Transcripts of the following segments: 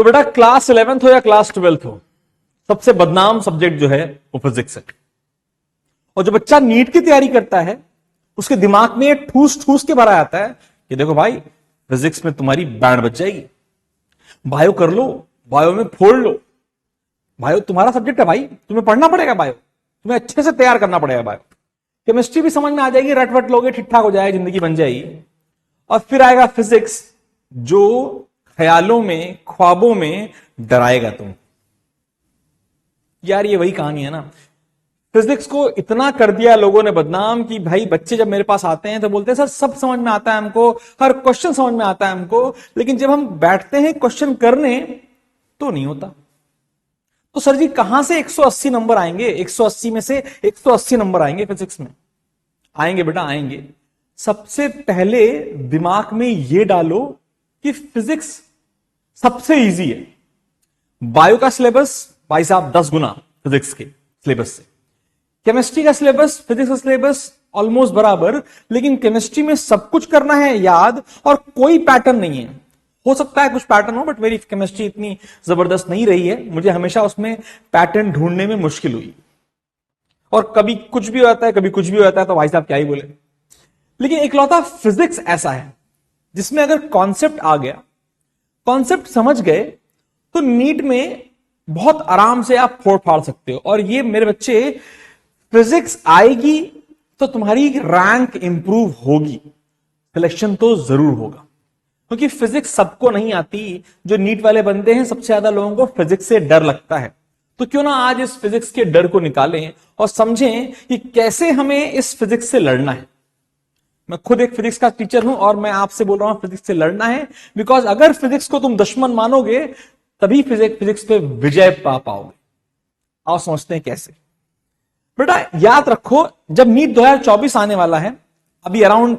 तो बेटा class 11th हो या क्लास 12th हो, सबसे बदनाम सब्जेक्ट जो है वो फिजिक्स है। और जो बच्चा नीट की तैयारी करता है उसके दिमाग में ठूस ठूस के भरा आता है कि देखो भाई फिजिक्स में तुम्हारी बैंड बच जाएगी, बायो कर लो, बायो में फोड़ लो, बायो तुम्हारा सब्जेक्ट है भाई, तुम्हें पढ़ना पड़ेगा बायो, तुम्हें अच्छे से तैयार करना पड़ेगा बायो। केमिस्ट्री भी समझ में आ जाएगी, रट वट लोगे, ठीक ठाक हो जाएगी, जिंदगी बन जाएगी। और फिर आएगा फिजिक्स जो ख्यालों में, ख्वाबों में डराएगा तुम। यार ये वही कहानी है ना, फिजिक्स को इतना कर दिया लोगों ने बदनाम कि भाई बच्चे जब मेरे पास आते हैं तो बोलते हैं सर सब समझ में आता है हमको, हर क्वेश्चन समझ में आता है हमको, लेकिन जब हम बैठते हैं क्वेश्चन करने तो नहीं होता। तो सर जी कहां से 180 नंबर आएंगे? 180 में से 180 नंबर आएंगे फिजिक्स में? आएंगे बेटा आएंगे। सबसे पहले दिमाग में यह डालो कि फिजिक्स सबसे इजी है। बायो का सिलेबस भाई साहब 10 गुना फिजिक्स के सिलेबस से, केमिस्ट्री का सिलेबस फिजिक्स का सिलेबस ऑलमोस्ट बराबर, लेकिन केमिस्ट्री में सब कुछ करना है याद और कोई पैटर्न नहीं है। हो सकता है कुछ पैटर्न हो, बट मेरी केमिस्ट्री इतनी जबरदस्त नहीं रही है, मुझे हमेशा उसमें पैटर्न ढूंढने में मुश्किल हुई। और कभी कुछ भी होता है, कभी कुछ भी होता है, तो भाई साहब क्या ही बोले। लेकिन इकलौता फिजिक्स ऐसा है जिसमें अगर कॉन्सेप्ट आ गया, कॉन्सेप्ट समझ गए, तो नीट में बहुत आराम से आप फोड़ फाड़ सकते हो। और ये मेरे बच्चे, फिजिक्स आएगी तो तुम्हारी रैंक इंप्रूव होगी, सिलेक्शन तो जरूर होगा, क्योंकि फिजिक्स सबको नहीं आती। जो नीट वाले बंदे हैं, सबसे ज्यादा लोगों को फिजिक्स से डर लगता है। तो क्यों ना आज इस फिजिक्स के डर को निकालें और समझें कि कैसे हमें इस फिजिक्स से लड़ना है। मैं खुद एक फिजिक्स का टीचर हूं और मैं आपसे बोल रहा हूं फिजिक्स से लड़ना है, बिकॉज अगर फिजिक्स को तुम दुश्मन मानोगे तभी फिजिक्स पे विजय पा पाओगे। आओ समझते हैं कैसे। बेटा याद रखो, जब नीट 2024 आने वाला है, अभी अराउंड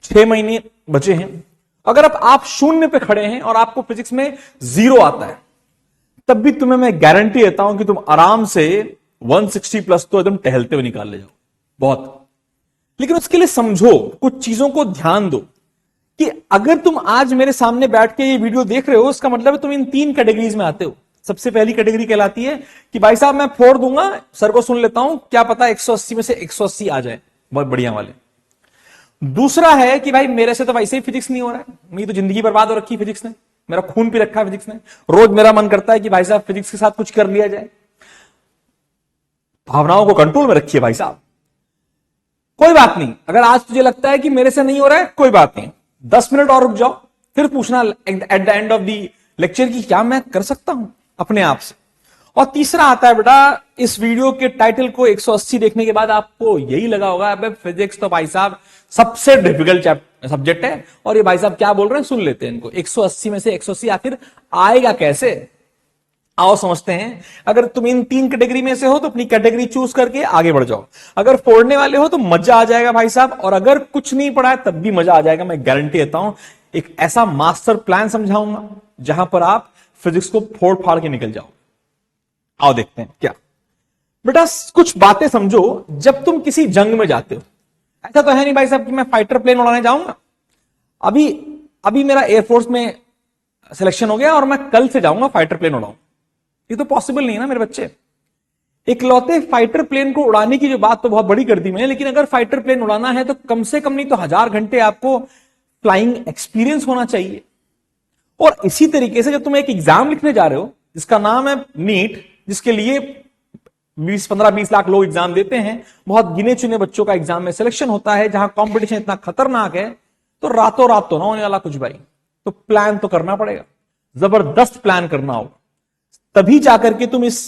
6 महीने बचे हैं, अगर अब आप शून्य पे खड़े हैं और आपको फिजिक्स में 0 आता है, तब भी तुम्हें मैं गारंटी देता हूं कि तुम आराम से 160 प्लस तो एकदम टहलते हुए निकाल ले जाओ बहुत। लेकिन उसके लिए समझो, कुछ चीजों को ध्यान दो कि अगर तुम आज मेरे सामने बैठ के ये वीडियो देख रहे हो, इसका मतलब है तुम इन 3 कैटेगरीज में आते हो। सबसे पहली कैटेगरी कहलाती है कि भाई साहब मैं फोड़ दूंगा, सर को सुन लेता हूं, क्या पता 180 में से 180 आ जाए, बहुत बढ़िया वाले। दूसरा है कि भाई मेरे से तो वैसे ही फिजिक्स नहीं हो रहा है, मेरी तो जिंदगी बर्बाद हो रखी फिजिक्स ने, मेरा खून पी रखा है फिजिक्स ने, रोज मेरा मन करता है कि भाई साहब फिजिक्स के साथ कुछ कर लिया जाए। भावनाओं को कंट्रोल में रखिए भाई साहब। कोई बात नहीं, अगर आज तुझे लगता है कि मेरे से नहीं हो रहा है, कोई बात नहीं, 10 मिनट और रुक जाओ, फिर पूछना eight the end of the lecture की क्या मैं कर सकता हूं अपने आप से। और तीसरा आता है बेटा, इस वीडियो के टाइटल को 180 देखने के बाद आपको यही लगा होगा, अबे फिजिक्स तो भाई साहब सबसे डिफिकल्ट सब्जेक्ट है, और ये भाई साहब क्या बोल रहे हैं, सुन लेते हैं इनको। 180 में से 180 आखिर आएगा कैसे? आओ समझते हैं। अगर तुम इन 3 कैटेगरी में से हो तो अपनी कैटेगरी चूज करके आगे बढ़ जाओ। अगर फोड़ने वाले हो तो मजा आ जाएगा भाई साहब, और अगर कुछ नहीं पढ़ा है तब भी मजा आ जाएगा, मैं गारंटी देता हूं। एक ऐसा मास्टर प्लान समझाऊंगा जहां पर आप फिजिक्स को फोड़ फाड़ के निकल जाओ। आओ देखते हैं क्या। बेटा कुछ बातें समझो, जब तुम किसी जंग में जाते हो, ऐसा तो है नहीं भाई साहब कि मैं फाइटर प्लेन उड़ाने जाऊंगा, अभी मेरा एयरफोर्स में सिलेक्शन हो गया और मैं कल से जाऊंगा फाइटर प्लेन उड़ाऊं, ये तो पॉसिबल नहीं है ना मेरे बच्चे। इकलौते फाइटर प्लेन को उड़ाने की जो बात तो बहुत बड़ी कर दी मैंने, लेकिन अगर फाइटर प्लेन उड़ाना है तो कम से कम नहीं तो 1000 घंटे आपको फ्लाइंग एक्सपीरियंस होना चाहिए। और इसी तरीके से जब तुम एक एग्जाम लिखने जा रहे हो जिसका नाम है नीट, जिसके लिए 15-20 लाख लोग एग्जाम देते हैं, बहुत गिने चुने बच्चों का एग्जाम में सिलेक्शन होता है, जहां कंपटीशन इतना खतरनाक है, तो रातों रात तो ना होने वाला कुछ भाई। तो प्लान तो करना पड़ेगा, जबरदस्त प्लान करना होगा, तभी जाकर के तुम इस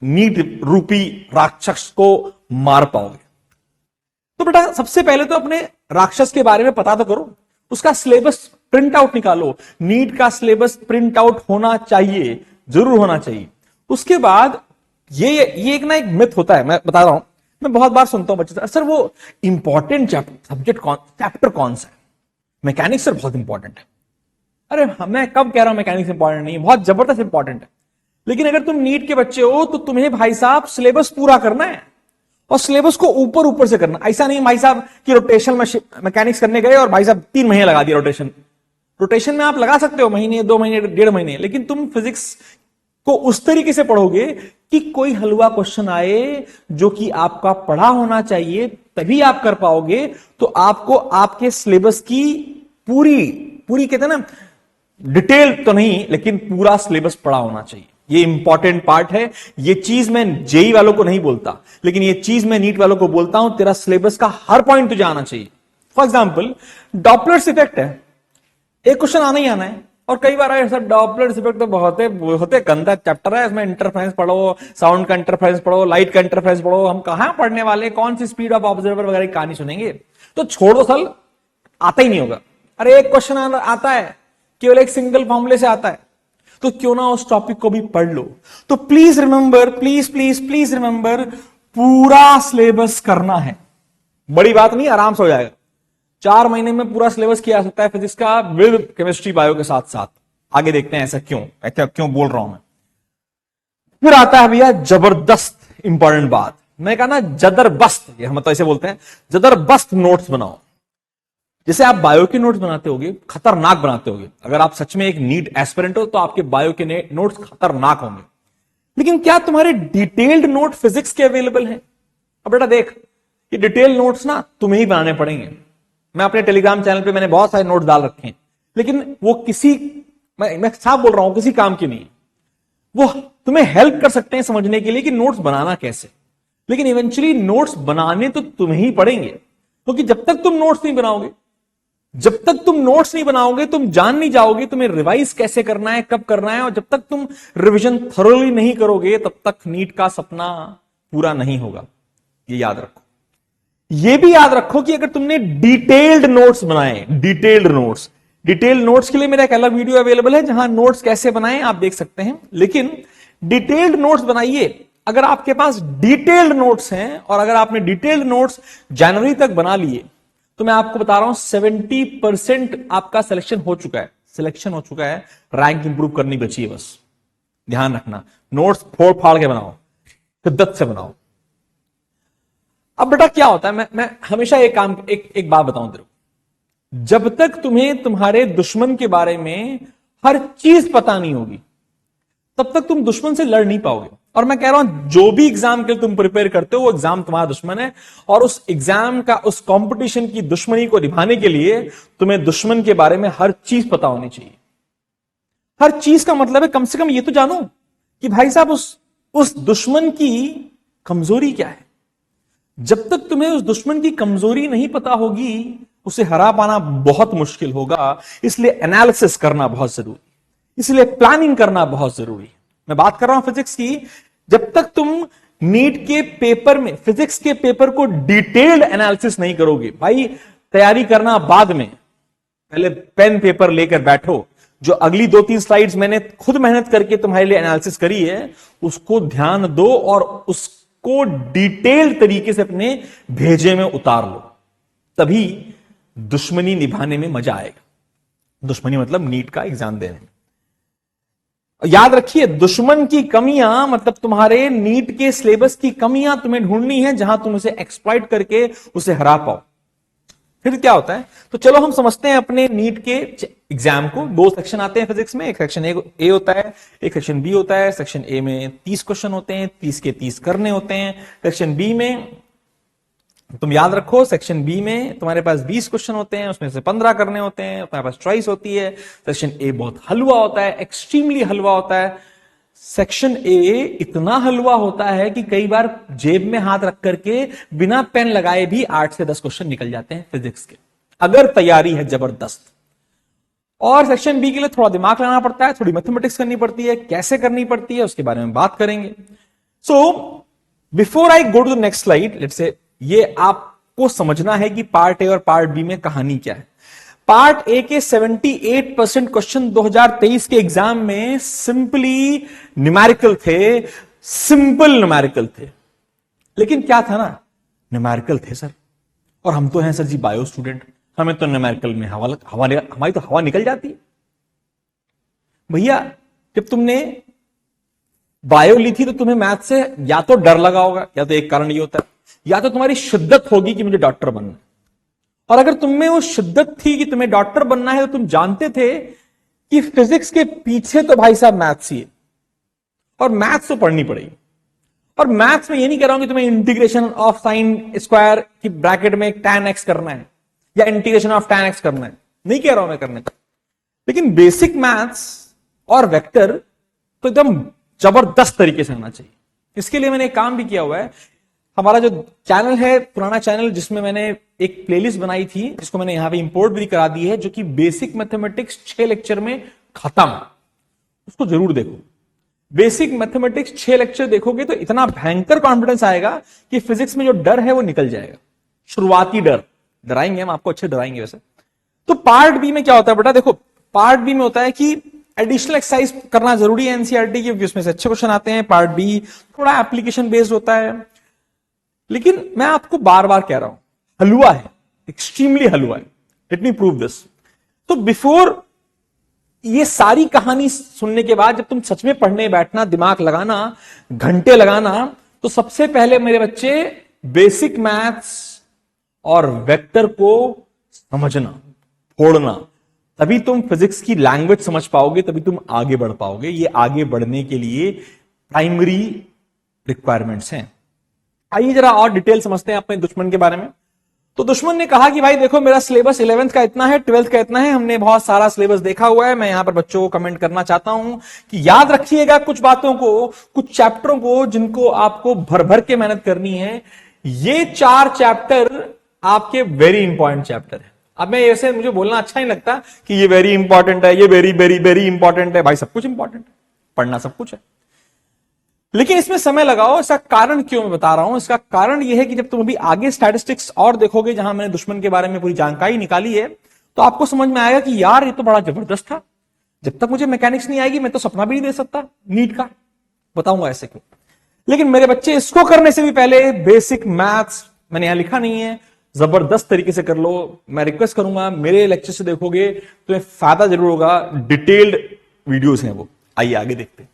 नीट रूपी राक्षस को मार पाओगे। तो बेटा सबसे पहले तो अपने राक्षस के बारे में पता तो करो, उसका सिलेबस प्रिंट आउट निकालो। नीट का सिलेबस प्रिंट आउट होना चाहिए, जरूर होना चाहिए। उसके बाद ये एक ना एक मिथ होता है, मैं बता रहा हूं, मैं बहुत बार सुनता हूं बच्चे से, सर वो इंपॉर्टेंट चैप्टर कौन सा है? मैकेनिक्स सर बहुत इंपॉर्टेंट है। अरे मैं कब कह रहा हूं मैकेनिक्स इंपॉर्टेंट नहीं है, बहुत जबरदस्त इंपॉर्टेंट है। लेकिन अगर तुम नीट के बच्चे हो तो तुम्हें भाई साहब सिलेबस पूरा करना है, और सिलेबस को ऊपर से करना। ऐसा नहीं भाई साहब कि रोटेशन मैकेनिक्स करने गए और भाई साहब 3 महीने लगा दिया रोटेशन, रोटेशन में आप लगा सकते हो महीने, 2 महीने, 1.5 महीने, लेकिन तुम फिजिक्स को उस तरीके से पढ़ोगे कि कोई हलवा क्वेश्चन आए जो कि आपका पढ़ा होना चाहिए, तभी आप कर पाओगे। तो आपको आपके सिलेबस की पूरी पूरी कहते हैं ना, डिटेल तो नहीं लेकिन पूरा सिलेबस पढ़ा होना चाहिए। ये इंपॉर्टेंट पार्ट है। ये चीज मैं जेई वालों को नहीं बोलता, लेकिन ये चीज मैं नीट वालों को बोलता हूं, तेरा सिलेबस का हर पॉइंट तुझे आना चाहिए। फॉर एग्जाम्पल डॉपलर्स इफेक्ट है, एक क्वेश्चन आना ही आना है। और कई बार आए सर डॉपलर्स इफेक्ट तो बहुत होते गंदा चैप्टर है, इसमें इंटरफेरेंस पढ़ो, साउंड का इंटरफेरेंस पढ़ो, लाइट का इंटरफेरेंस पढ़ो, हम कहां पढ़ने वाले, कौन सी स्पीड ऑफ ऑब्जर्वर वगैरह की कहानी सुनेंगे। तो छोड़ो सल, आता ही नहीं होगा। अरे एक क्वेश्चन आता है, केवल एक सिंगल फॉर्मूले से आता है, तो क्यों ना उस टॉपिक को भी पढ़ लो। तो please remember, please please please remember, पूरा सिलेबस करना है। बड़ी बात नहीं, आराम से हो जाएगा। 4 महीने में पूरा सिलेबस किया जा सकता है फिजिक्स का, विद केमिस्ट्री बायो के साथ साथ। आगे देखते हैं ऐसा क्यों बोल रहा हूं मैं। फिर आता है भैया जबरदस्त इंपॉर्टेंट बात, मैं कहा ना जदरबस्त, ये हम तो ऐसे बोलते हैं, जदरबस्त नोट्स बनाओ। जैसे आप बायो के नोट्स बनाते होगे, खतरनाक बनाते होगे। अगर आप सच में एक नीट एस्पिरेंट हो तो आपके बायो के नोट्स खतरनाक होंगे। लेकिन क्या तुम्हारे डिटेल्ड नोट फिजिक्स के अवेलेबल हैं? अब बेटा देख, ये डिटेल नोट्स ना तुम्हें ही बनाने पड़ेंगे। मैं अपने टेलीग्राम चैनल पे मैंने बहुत सारे नोट्स डाल रखे हैं, लेकिन वो मैं साफ बोल रहा हूं, किसी काम की नहीं। वो तुम्हें हेल्प कर सकते हैं समझने के लिए कि नोट्स बनाना कैसे, लेकिन इवेंचुअली नोट्स बनाने तो तुम्हें ही पड़ेंगे। क्योंकि जब तक तुम नोट्स नहीं बनाओगे, तुम जान नहीं जाओगे तुम्हें रिवाइज कैसे करना है, कब करना है। और जब तक तुम रिवीजन थरोली नहीं करोगे, तब तक नीट का सपना पूरा नहीं होगा। ये याद रखो। ये भी याद रखो कि अगर तुमने डिटेल्ड नोट्स बनाए, डिटेल्ड नोट्स के लिए मेरा एक अलग वीडियो अवेलेबल है, जहां नोट्स कैसे बनाएं आप देख सकते हैं। लेकिन डिटेल्ड नोट्स बनाइए। अगर आपके पास डिटेल्ड नोट्स हैं और अगर आपने डिटेल्ड नोट्स जनवरी तक बना लिए, तो मैं आपको बता रहा हूं 70% आपका सिलेक्शन हो चुका है। रैंक इंप्रूव करनी बची है बस। ध्यान रखना, नोट्स फोड़ फाड़ के बनाओ, शिद्दत से बनाओ। अब बेटा क्या होता है, मैं हमेशा एक बात बताऊं तेरे को, जब तक तुम्हें तुम्हारे दुश्मन के बारे में हर चीज पता नहीं होगी, तब तक तुम दुश्मन से लड़ नहीं पाओगे। और मैं कह रहा हूं, जो भी एग्जाम के लिए तुम प्रिपेयर करते हो, वो एग्जाम तुम्हारा दुश्मन है। और उस एग्जाम का, उस कंपटीशन की दुश्मनी को निभाने के लिए तुम्हें दुश्मन के बारे में हर चीज पता होनी चाहिए। हर चीज का मतलब है कम से कम ये तो जानो कि भाई साहब उस दुश्मन की कमजोरी क्या है। जब तक तुम्हें उस दुश्मन की कमजोरी नहीं पता होगी, उसे हरा पाना बहुत मुश्किल होगा। इसलिए एनालिसिस करना बहुत जरूरी, इसलिए प्लानिंग करना बहुत जरूरी है। मैं बात कर रहा हूं फिजिक्स की। जब तक तुम नीट के पेपर में, फिजिक्स के पेपर को डिटेल्ड एनालिसिस नहीं करोगे, भाई तैयारी करना बाद में, पहले पेन पेपर लेकर बैठो। जो अगली 2-3 स्लाइड्स मैंने खुद मेहनत करके तुम्हारे लिए एनालिसिस करी है, उसको ध्यान दो और उसको डिटेल्ड तरीके से अपने भेजे में उतार लो, तभी दुश्मनी निभाने में मजा आएगा। दुश्मनी मतलब नीट का एग्जाम देने में। याद रखिए, दुश्मन की कमियां मतलब तुम्हारे नीट के सिलेबस की कमियां तुम्हें ढूंढनी है, जहां तुम उसे एक्सप्लॉइट करके उसे हरा पाओ। फिर क्या होता है, तो चलो हम समझते हैं अपने नीट के एग्जाम को। 2 सेक्शन आते हैं फिजिक्स में, एक सेक्शन ए होता है, एक सेक्शन बी होता है। सेक्शन ए में 30 क्वेश्चन होते हैं, 30 के 30 करने होते हैं। सेक्शन बी में तुम याद रखो, सेक्शन बी में तुम्हारे पास 20 क्वेश्चन होते हैं, उसमें से 15 करने होते हैं, तुम्हारे पास चॉइस होती है। सेक्शन ए बहुत हलवा होता है, एक्सट्रीमली हलवा होता है। सेक्शन ए इतना हलवा होता है कि कई बार जेब में हाथ रख करके बिना पेन लगाए भी 8 से 10 क्वेश्चन निकल जाते हैं फिजिक्स के, अगर तैयारी है जबरदस्त। और सेक्शन बी के लिए थोड़ा दिमाग लगाना पड़ता है, थोड़ी मैथमेटिक्स करनी पड़ती है। कैसे करनी पड़ती है उसके बारे में बात करेंगे। So before I go to the next slide, let's say ये आपको समझना है कि पार्ट ए और पार्ट बी में कहानी क्या है। पार्ट ए के 78% क्वेश्चन 2023 के एग्जाम में सिंपली न्यूमेरिकल थे, सिंपल न्यूमेरिकल थे। लेकिन क्या था ना, न्यूमेरिकल थे सर, और हम तो हैं सर जी बायो स्टूडेंट, हमें तो न्यूमेरिकल में हमारी तो हवा निकल जाती है। भैया जब तुमने बायो ली थी तो तुम्हें मैथ से या तो डर लगा होगा, या तो एक कारण ये होता है, या तो तुम्हारी शिद्दत होगी कि मुझे डॉक्टर बनना है। और अगर तुम में वो शिद्दत थी कि तुम्हें डॉक्टर बनना है, तो तुम जानते थे कि फिजिक्स के पीछे तो भाई साहब मैथ्स ही है, और मैथ्स तो पढ़नी पड़ेगी। और मैथ्स में ये नहीं कह रहा हूं कि तुम्हें इंटीग्रेशन ऑफ साइन स्क्वायर की ब्रैकेट में tan x करना है या इंटीग्रेशन ऑफ tan x करना है, नहीं कह रहा हूं मैं करने का, लेकिन बेसिक मैथ्स और वेक्टर तो एकदम जबरदस्त तरीके से आना चाहिए। इसके लिए मैंने एक काम भी किया हुआ है। हमारा जो चैनल है, पुराना चैनल, जिसमें मैंने एक प्लेलिस्ट बनाई थी, जिसको मैंने यहां पे इंपोर्ट भी करा दी है, जो कि बेसिक मैथमेटिक्स 6 लेक्चर में खत्म, उसको जरूर देखो। बेसिक मैथमेटिक्स 6 लेक्चर देखोगे तो इतना भयंकर कॉन्फिडेंस आएगा कि फिजिक्स में जो डर है वो निकल जाएगा। शुरुआती डर, डराएंगे हम आपको, अच्छे डराएंगे वैसे। तो पार्ट बी में क्या होता है बेटा, देखो पार्ट बी में होता है कि एडिशनल एक्सरसाइज करना जरूरी है एनसीईआरटी की, क्योंकि उसमें से अच्छे क्वेश्चन आते हैं। पार्ट बी थोड़ा एप्लीकेशन बेस्ड होता है, लेकिन मैं आपको बार बार कह रहा हूं, हलवा है, एक्सट्रीमली हलवा है। Let me prove this. तो बिफोर ये सारी कहानी सुनने के बाद जब तुम सच में पढ़ने बैठना, दिमाग लगाना, घंटे लगाना, तो सबसे पहले मेरे बच्चे बेसिक मैथ्स और वेक्टर को समझना, फोड़ना, तभी तुम फिजिक्स की लैंग्वेज समझ पाओगे, तभी तुम आगे बढ़ पाओगे। ये आगे बढ़ने के लिए प्राइमरी रिक्वायरमेंट्स हैं। आइए जरा और डिटेल समझते हैं अपने दुश्मन के बारे में। तो दुश्मन ने कहा कि भाई देखो, मेरा सिलेबस 11th का इतना है, 12th का इतना है, हमने बहुत सारा सिलेबस देखा हुआ है। मैं यहां पर बच्चों को कमेंट करना चाहता हूं कि याद रखिएगा कुछ बातों को, कुछ चैप्टरों को, जिनको आपको भर भर के मेहनत करनी है। ये 4 चैप्टर आपके वेरी इंपॉर्टेंट चैप्टर है। अब मैं ऐसे, मुझे बोलना अच्छा नहीं लगता कि ये वेरी इंपॉर्टेंट है, ये वेरी वेरी वेरी इंपॉर्टेंट है। भाई सब कुछ इंपॉर्टेंट है, पढ़ना सब कुछ है, लेकिन इसमें समय लगाओ। इसका कारण क्यों मैं बता रहा हूं, इसका कारण यह है कि जब तुम अभी आगे स्टैटिस्टिक्स और देखोगे, जहां मैंने दुश्मन के बारे में पूरी जानकारी निकाली है, तो आपको समझ में आएगा कि यार ये तो बड़ा जबरदस्त था। जब तक मुझे मैकेनिक्स नहीं आएगी, मैं तो सपना भी नहीं दे सकता नीट का। बताऊंगा ऐसे क्यों। लेकिन मेरे बच्चे, इसको करने से भी पहले बेसिक मैथ्स, मैंने यहां लिखा नहीं है, जबरदस्त तरीके से कर लो। मैं रिक्वेस्ट करूंगा, मेरे लेक्चर से देखोगे तो फायदा जरूर होगा। डिटेल्ड वीडियोस हैं वो। आइए आगे देखते हैं।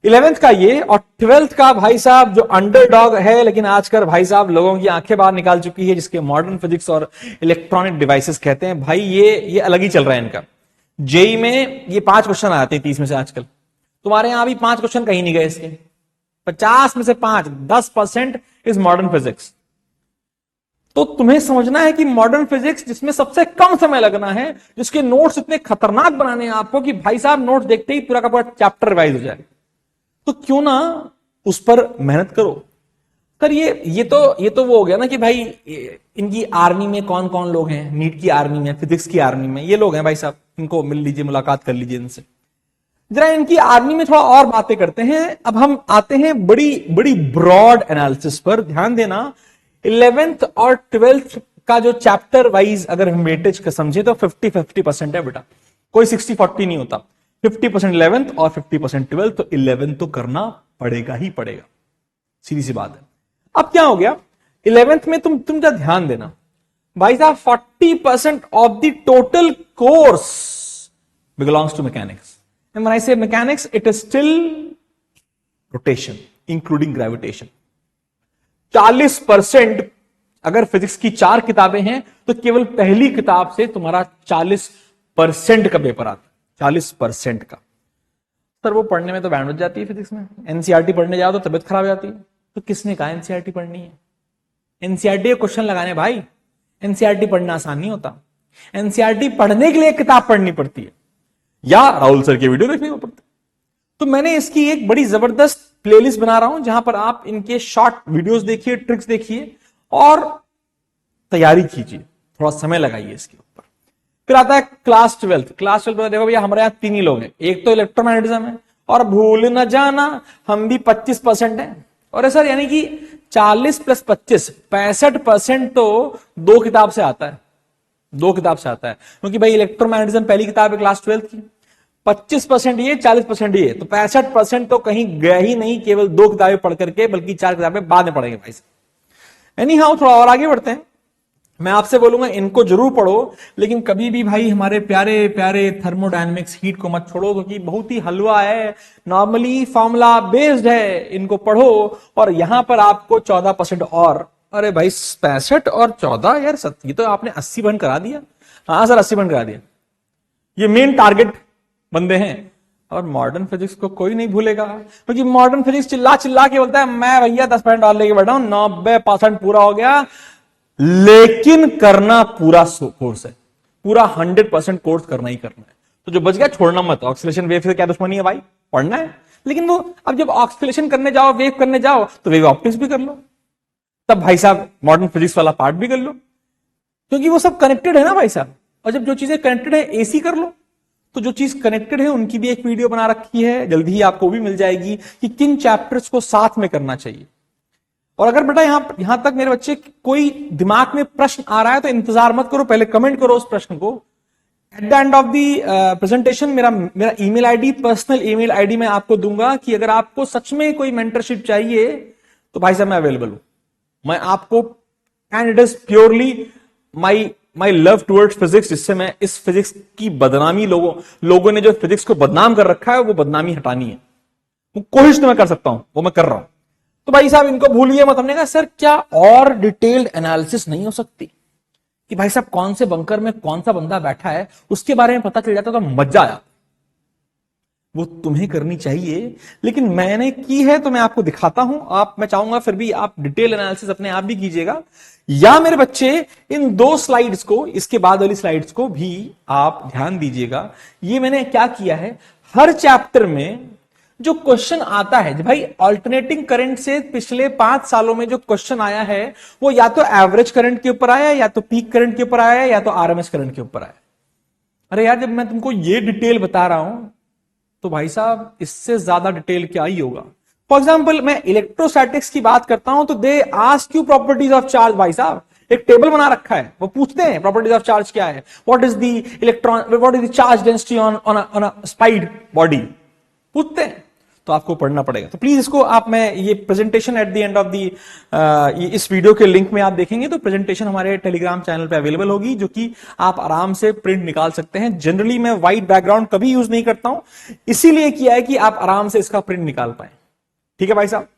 11th का ये और 12th का भाई साहब जो अंडरडॉग है, लेकिन आजकल भाई साहब लोगों की आंखें बाहर निकाल चुकी है, जिसके मॉडर्न फिजिक्स और इलेक्ट्रॉनिक डिवाइसेस कहते हैं। भाई ये अलग ही चल रहा है इनका। जेई में ये 5 क्वेश्चन आते हैं 30 में से आजकल। तुम्हारे यहां भी 5 क्वेश्चन कहीं नहीं गए इसके। 50 में से 5, 10% इज मॉडर्न फिजिक्स। तो तुम्हें समझना है कि मॉडर्न फिजिक्स, जिसमें सबसे कम समय लगना है, जिसके नोट्स इतने खतरनाक बनाने हैं आपको कि भाई साहब नोट्स देखते ही पूरा का पूरा चैप्टर रिवाइज हो जाए, तो क्यों ना उस पर मेहनत करो। सर ये तो वो हो गया ना कि भाई इनकी आर्मी में कौन कौन लोग हैं, नीट की आर्मी में, फिजिक्स की आर्मी में, ये लोग हैं भाई साहब, इनको मिल लीजिए, मुलाकात कर लीजिए इनसे। जरा इनकी आर्मी में थोड़ा और बातें करते हैं। अब हम आते हैं बड़ी बड़ी ब्रॉड एनालिसिस पर। ध्यान देना, 11th और 12th का जो चैप्टर वाइज अगर हम वेटेज का समझे तो 50-50% है बेटा, कोई 60-40 नहीं होता। 50% 11th और 50% 12th, तो 11th तो करना पड़ेगा ही पड़ेगा, सीधी सी बात है। अब क्या हो गया, 11th में तुम जरा ध्यान देना भाई साहब, 40% of the total course belongs to mechanics. And when I say mechanics, it is still rotation including gravitation. 40% अगर फिजिक्स की 4 किताबें हैं तो केवल पहली किताब से तुम्हारा 40% का पेपर आता है। 40% का। सर वो पढ़ने में तो बैंड बज जाती है फिजिक्स में, एनसीईआरटी पढ़ने जाओ तो तबियत खराब हो जाती है। तो किसने कहा एनसीईआरटी पढ़नी है? एनसीईआरटी के क्वेश्चन लगाने भाई, एनसीईआरटी पढ़ना आसान नहीं होता। एनसीईआरटी पढ़ने के लिए किताब पढ़नी पड़ती है या राहुल सर की वीडियो देखनी पड़ती है। तो मैंने इसकी एक बड़ी जबरदस्त प्लेलिस्ट बना रहा हूं, जहां पर आप इनके शॉर्ट वीडियोस देखिए, ट्रिक्स देखिए और तैयारी कीजिए, थोड़ा समय लगाइए इसके ऊपर। फिर आता है क्लास 12th। क्लास 12th में देखो भैया, हमारे यहां 3 ही लोग हैं। एक तो इलेक्ट्रोमैग्नेटिज्म है, और भूल न जाना हम भी 25% हैं। और सर यानी कि 40 + 25 65% तो 2 किताब से आता है, 2 किताब से आता है। क्योंकि भाई इलेक्ट्रोमैग्नेटिज्म पहली किताब है क्लास 12th की, 25% ये, 40% ये, तो 65% तो कहीं गया ही नहीं केवल 2 किताबें पढ़ करके, बल्कि 4 किताबें बाद में पढ़ेंगे भाई। एनी हाउ, थोड़ा और आगे बढ़ते हैं। मैं आपसे बोलूंगा इनको जरूर पढ़ो, लेकिन कभी भी भाई हमारे प्यारे प्यारे थर्मोडायनेमिक्स हीट को मत छोड़ो, क्योंकि बहुत ही हलवा है, नॉर्मली फॉर्मूला बेस्ड है। इनको पढ़ो और यहां पर आपको 14% और अरे भाई 65 और 14 यार, ये तो आपने 80 बंद करा दिया। हाँ सर 80 बंद करा दिया। ये मेन टारगेट बंदे हैं। और मॉडर्न फिजिक्स को कोई नहीं भूलेगा, क्योंकि मॉडर्न फिजिक्स चिल्ला चिल्ला के बोलता है मैं भैया 10% और लेके बैठा हूं, 90% पूरा हो गया। लेकिन करना पूरा कोर्स है, पूरा 100% कोर्स करना ही करना है। तो जो बच गया छोड़ना मत। ऑक्सीलेशन वेव से क्या दुश्मनी है भाई, पढ़ना है। लेकिन वो अब जब ऑक्सीलेशन करने जाओ, वेव करने जाओ, तो वेव ऑप्टिक्स भी कर लो, तब भाई साहब मॉडर्न फिजिक्स वाला पार्ट भी कर लो, क्योंकि वो सब कनेक्टेड है ना भाई साहब। और जब जो चीजें कनेक्टेड है एसी कर लो। तो जो चीज कनेक्टेड है उनकी भी एक वीडियो बना रखी है, जल्दी ही आपको भी मिल जाएगी कि किन चैप्टर्स को साथ में करना चाहिए। और अगर बेटा यहां तक मेरे बच्चे कोई दिमाग में प्रश्न आ रहा है तो इंतजार मत करो, पहले कमेंट करो उस प्रश्न को। At the end of the presentation मेरा email ID, personal email ID मैं आपको दूंगा कि अगर आपको सच में कोई मेंटरशिप चाहिए तो भाई साहब मैं अवेलेबल हूं। मैं आपको, and it is purely my love towards physics, जिससे मैं इस फिजिक्स की बदनामी, लोगों ने जो फिजिक्स को बदनाम कर रखा है वो बदनामी हटानी है। वो कोशिश तो मैं कर सकता हूं, वो मैं कर रहा हूं। तो भाई साहब इनको भूलिए मत। हमने कहा सर क्या और डिटेल्ड एनालिसिस नहीं हो सकती कि भाई साहब कौन से बंकर में कौन सा बंदा बैठा है उसके बारे में पता चल जाता तो मजा आया। वो तुम्हें करनी चाहिए, लेकिन मैंने की है तो मैं आपको दिखाता हूं। मैं चाहूंगा फिर भी आप डिटेल एनालिसिस अपने आप भी कीजिएगा, या मेरे बच्चे इन 2 स्लाइड्स को, इसके बाद वाली स्लाइड्स को भी आप ध्यान दीजिएगा। ये मैंने क्या किया है, हर चैप्टर में जो क्वेश्चन आता है भाई, अल्टरनेटिंग करंट से पिछले 5 सालों में जो क्वेश्चन आया है वो या तो एवरेज करंट के ऊपर आया, या तो पीक करंट के ऊपर आया, या तो आरएमएस करंट के ऊपर आया। अरे यार जब मैं तुमको ये डिटेल बता रहा हूं तो भाई साहब इससे ज्यादा डिटेल क्या ही होगा। फॉर एग्जाम्पल मैं इलेक्ट्रोस्टैटिक्स की बात करता हूं तो they ask you properties of charge. भाई साहब एक टेबल बना रखा है, वो पूछते हैं प्रॉपर्टीज ऑफ चार्ज क्या है, what is the electron, what is the charge density on a spied body, पूछते हैं। तो आपको पढ़ना पड़ेगा। तो प्लीज इसको आप, मैं ये presentation eight the end of the इस वीडियो के लिंक में आप देखेंगे तो प्रेजेंटेशन हमारे टेलीग्राम चैनल पे अवेलेबल होगी, जो कि आप आराम से प्रिंट निकाल सकते हैं। जनरली मैं व्हाइट बैकग्राउंड कभी यूज नहीं करता हूं, इसीलिए किया है कि आप आराम से इसका प्रिंट निकाल पाए। ठीक है भाई साहब,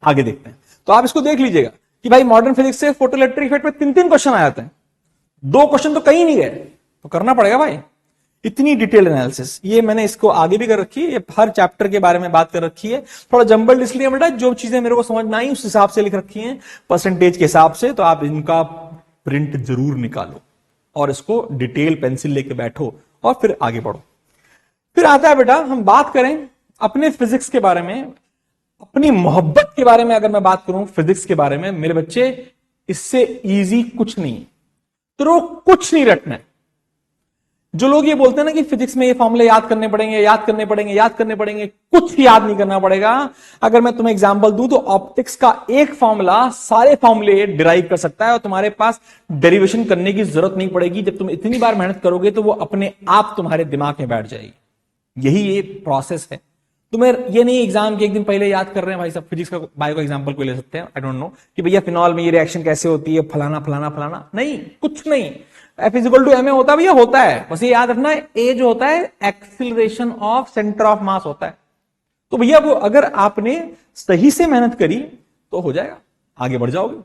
आगे देखते हैं। तो आप इसको देख लीजिएगा कि भाई मॉडर्न फिजिक्स से फोटोइलेक्ट्रिक इफेक्ट में 3 क्वेश्चन आ जाते हैं, 2 क्वेश्चन तो कहीं नहीं गए, तो करना पड़ेगा भाई इतनी डिटेल एनालिसिस। ये मैंने इसको आगे भी कर रखी है, ये हर चैप्टर के बारे में बात कर रखी है। थोड़ा जंबल्ड इसलिए बेटा, जो चीजें मेरे को समझ में आई उस हिसाब से लिख रखी हैं, परसेंटेज के हिसाब से। तो आप इनका प्रिंट जरूर निकालो और इसको डिटेल पेंसिल लेके बैठो और फिर आगे बढ़ो। फिर आता है बेटा, हम बात करें अपने फिजिक्स के बारे में, अपनी मोहब्बत के बारे में। अगर मैं बात करूं फिजिक्स के बारे में मेरे बच्चे, इससे इजी कुछ नहीं, तो कुछ नहीं रटना है। जो लोग ये बोलते हैं ना कि फिजिक्स में ये फॉर्मूले याद करने पड़ेंगे, याद करने पड़ेंगे, याद करने पड़ेंगे, कुछ याद नहीं करना पड़ेगा। अगर मैं तुम्हें एग्जांपल दूं तो ऑप्टिक्स का एक फॉर्मूला सारे फॉर्मूले डिराइव कर सकता है और तुम्हारे पास डेरिवेशन करने की जरूरत नहीं पड़ेगी। जब तुम इतनी बार मेहनत करोगे तो वो अपने आप तुम्हारे दिमाग में बैठ जाएगी। यही ये प्रोसेस है। तुम्हें ये नहीं एग्जाम के एक दिन पहले याद कर रहे हैं भाई साहब, फिजिक्स का बायो का एग्जांपल कोई ले सकते हैं, आई डोंट नो, कि भैया फिनॉल में ये रिएक्शन कैसे होती है, फलाना फलाना फलाना, नहीं, कुछ नहीं। F इक्वल टू एम होता है भैया, होता है, बस ये याद रखना है, ए जो होता है acceleration of centre of mass होता है। तो भैया वो अगर आपने सही से मेहनत करी तो हो जाएगा, आगे बढ़ जाओगे।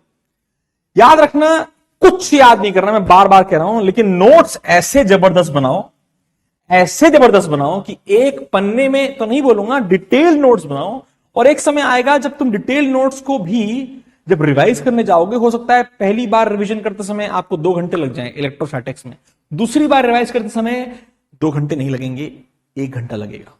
याद रखना, कुछ याद नहीं करना, मैं बार बार कह रहा हूं, लेकिन नोट्स ऐसे जबरदस्त बनाओ, ऐसे जबरदस्त बनाओ कि एक पन्ने में तो नहीं बोलूंगा, डिटेल नोट्स बनाओ। और एक समय आएगा जब तुम डिटेल नोट्स को भी जब रिवाइज करने जाओगे, हो सकता है पहली बार रिवीजन करते समय आपको 2 घंटे लग जाएं इलेक्ट्रोस्टैटिक्स में, दूसरी बार रिवाइज करते समय 2 घंटे नहीं लगेंगे, 1 घंटा लगेगा,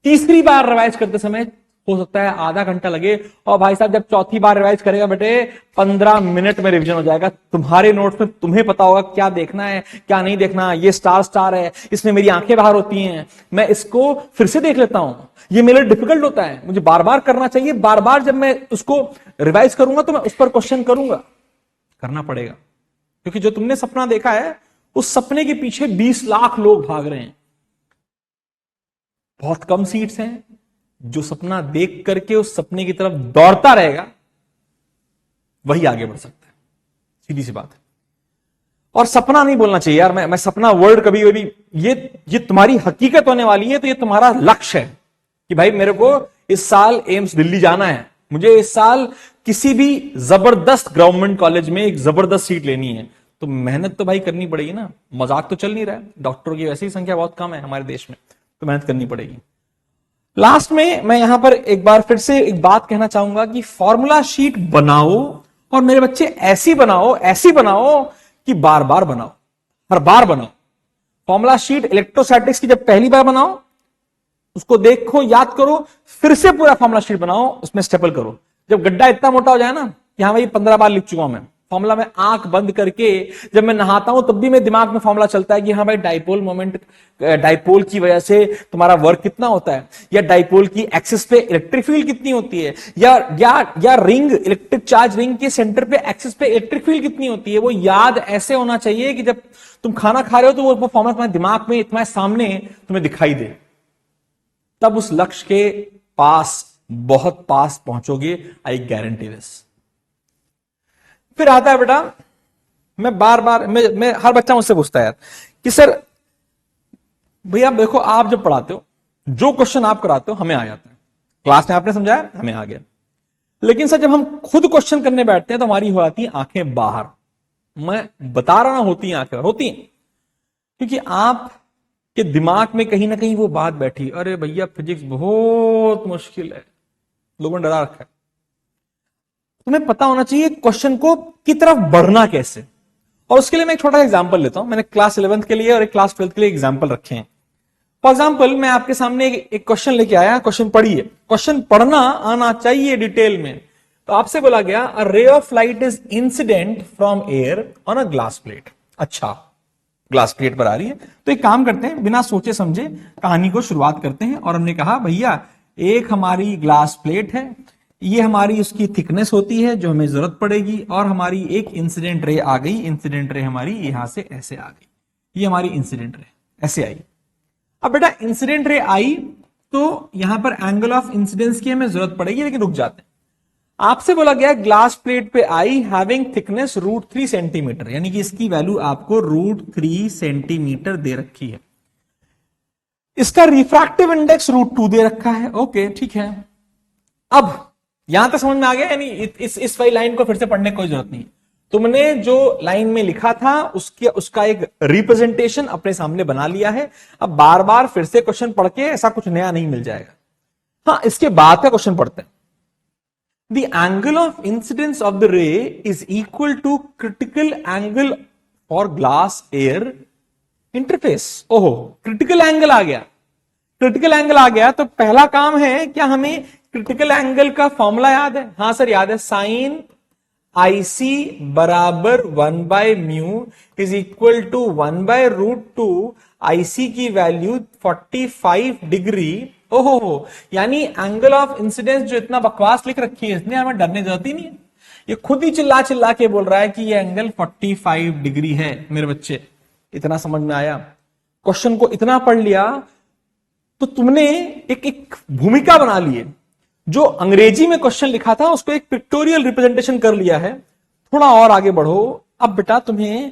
तीसरी बार रिवाइज करते समय हो सकता है आधा घंटा लगे, और भाई साहब जब चौथी बार रिवाइज करेगा बेटे 15 मिनट में रिवीजन हो जाएगा। तुम्हारे नोट्स में तुम्हें पता होगा क्या देखना है क्या नहीं देखना। ये स्टार स्टार है, इसमें मेरी आंखें बाहर होती हैं, मैं इसको फिर से देख लेता हूं, ये मेरे लिए डिफिकल्ट होता है, मुझे बार बार करना चाहिए। बार बार जब मैं उसको रिवाइज करूंगा तो मैं उस पर क्वेश्चन करूंगा, करना पड़ेगा, क्योंकि जो तुमने सपना देखा है उस सपने के पीछे 20 लाख लोग भाग रहे हैं। बहुत कम सीट्स हैं, जो सपना देख करके उस सपने की तरफ दौड़ता रहेगा वही आगे बढ़ सकता है, सीधी सी बात है। और सपना नहीं बोलना चाहिए यार, मैं सपना वर्ड कभी कभी, ये तुम्हारी हकीकत होने वाली है, तो ये तुम्हारा लक्ष्य है कि भाई मेरे को इस साल एम्स दिल्ली जाना है, मुझे इस साल किसी भी जबरदस्त गवर्नमेंट कॉलेज में एक जबरदस्त सीट लेनी है तो मेहनत तो भाई करनी पड़ेगी ना। मजाक तो चल नहीं रहा है, डॉक्टरों की वैसे ही संख्या बहुत कम है हमारे देश में, तो मेहनत करनी पड़ेगी। लास्ट में मैं यहां पर एक बार फिर से एक बात कहना चाहूंगा कि फॉर्मूला शीट बनाओ, और मेरे बच्चे ऐसी बनाओ कि बार बार बनाओ, हर बार बनाओ। फॉर्मूला शीट इलेक्ट्रोस्टैटिक्स की जब पहली बार बनाओ, उसको देखो, याद करो, फिर से पूरा फॉर्मूला शीट बनाओ, उसमें स्टेपल करो। जब गड्ढा इतना मोटा हो जाए ना कि हाँ भाई 15 बार लिख चुका हूं मैं फॉर्मूला में, आंख बंद करके जब मैं नहाता हूं तब भी मेरे दिमाग में फॉर्मूला चलता है कि हाँ भाई डाइपोल मोमेंट, डाइपोल की वजह से तुम्हारा वर्क कितना होता है, या डाइपोल की एक्सिस पे इलेक्ट्रिक फील्ड कितनी होती है, या रिंग, इलेक्ट्रिक चार्ज रिंग के सेंटर पे एक्सिस पे इलेक्ट्रिक फील्ड कितनी होती है। वो याद ऐसे होना चाहिए कि जब तुम खाना खा रहे हो तो वो फॉर्मूला तुम्हारे दिमाग में, तुम्हारे सामने तुम्हें दिखाई दे, तब उस लक्ष्य के पास, बहुत पास पहुंचोगे। I guarantee this. फिर आता है बेटा, मैं बार बार मैं हर बच्चा मुझसे पूछता है यार कि सर भैया देखो, आप जब पढ़ाते हो जो क्वेश्चन आप कराते हो हमें आ जाता है, क्लास में आपने समझाया हमें आ गया, लेकिन सर जब हम खुद क्वेश्चन करने बैठते हैं तो हमारी हो जाती है आंखें बाहर। मैं बता रहा ना, होती हैं आंखें, होती हैं, क्योंकि आप के दिमाग में कहीं ना कहीं वो बात बैठी, अरे भैया फिजिक्स बहुत मुश्किल है, लोगों ने डरा रखा है। तुम्हें पता होना चाहिए क्वेश्चन को की तरफ बढ़ना कैसे, और उसके लिए मैं एक छोटा सा एग्जांपल लेता हूं। मैंने क्लास 11th के लिए और एक क्लास 12th के लिए एग्जांपल रखे हैं। फॉर एग्जांपल मैं आपके सामने एक क्वेश्चन लेके आया, क्वेश्चन पढ़िए, क्वेश्चन पढ़ना आना चाहिए डिटेल में। तो आपसे बोला गया, a ray of light is incident from air on a glass plate. अच्छा, ग्लास प्लेट पर आ रही है, तो एक काम करते हैं, बिना सोचे समझे कहानी को शुरुआत करते हैं। और हमने कहा भैया एक हमारी ग्लास प्लेट है, ये हमारी उसकी थिकनेस होती है जो हमें जरूरत पड़ेगी, और हमारी एक इंसिडेंट रे आ गई, इंसिडेंट रे हमारी यहां से ऐसे आ गई, ये हमारी इंसिडेंट रे ऐसे आई। अब बेटा इंसिडेंट रे आई तो यहां पर एंगल ऑफ इंसिडेंस की हमें जरूरत पड़ेगी, लेकिन रुक जाते हैं। आपसे बोला गया ग्लास प्लेट पे आई हैविंग थिकनेस √3 सेंटीमीटर, यानी कि इसकी वैल्यू आपको √3 सेंटीमीटर दे रखी है। इसका रिफ्रैक्टिव इंडेक्स √2 दे रखा है। ओके ठीक है, अब यहां तक समझ में आ गया, यानी इस वाली लाइन को फिर से पढ़ने की कोई जरूरत नहीं। तुमने जो लाइन में लिखा था उसका एक रिप्रेजेंटेशन अपने सामने बना लिया है। अब बार बार फिर से क्वेश्चन पढ़ के ऐसा कुछ नया नहीं मिल जाएगा। हाँ, इसके बाद का क्वेश्चन पढ़ते हैं। The angle of incidence of the ray is equal to critical angle for glass air interface। ओहो, क्रिटिकल एंगल आ गया, क्रिटिकल एंगल आ गया, तो पहला काम है, क्या हमें क्रिटिकल एंगल का फॉर्मूला याद है? हाँ सर याद है, साइन IC बराबर 1/μ इज इक्वल टू 1/√2 IC की वैल्यू 45 डिग्री। ओहो, यानी एंगल ऑफ इंसिडेंस जो इतना बकवास लिख रखी है इसने, हमें डरने जरूरत ही नहीं है। ये खुद ही चिल्ला चिल्ला के बोल रहा है कि ये एंगल 45 डिग्री है। मेरे बच्चे, इतना समझ में आया? क्वेश्चन को इतना पढ़ लिया तो तुमने एक भूमिका बना ली है। जो अंग्रेजी में क्वेश्चन लिखा था उसको एक पिक्टोरियल रिप्रेजेंटेशन कर लिया है। थोड़ा और आगे बढ़ो। अब बेटा तुम्हें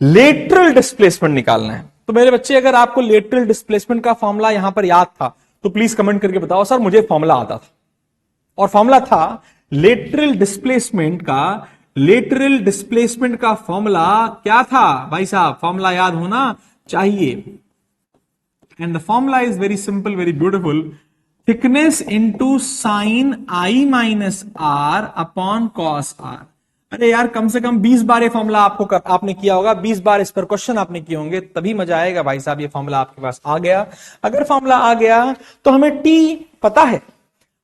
लेटरल डिस्प्लेसमेंट निकालना है। तो मेरे बच्चे, अगर आपको लेटरल डिस्प्लेसमेंट का फॉर्मूला यहां पर याद था तो प्लीज कमेंट करके बताओ सर मुझे फॉर्मूला आता था। और फॉर्मूला था लेटरल डिस्प्लेसमेंट का फॉर्मूला क्या था भाई साहब? फॉर्मूला याद होना चाहिए। And the formula is very simple, very beautiful. Thickness into sine I minus R upon cos R। अरे यार, कम से कम 20 बार ये फॉर्मूला आपने किया होगा, 20 बार इस पर क्वेश्चन आपने किए होंगे, तभी मजा आएगा भाई साहब। ये फॉर्मूला आपके पास आ गया। अगर फॉर्मूला आ गया तो हमें T पता है,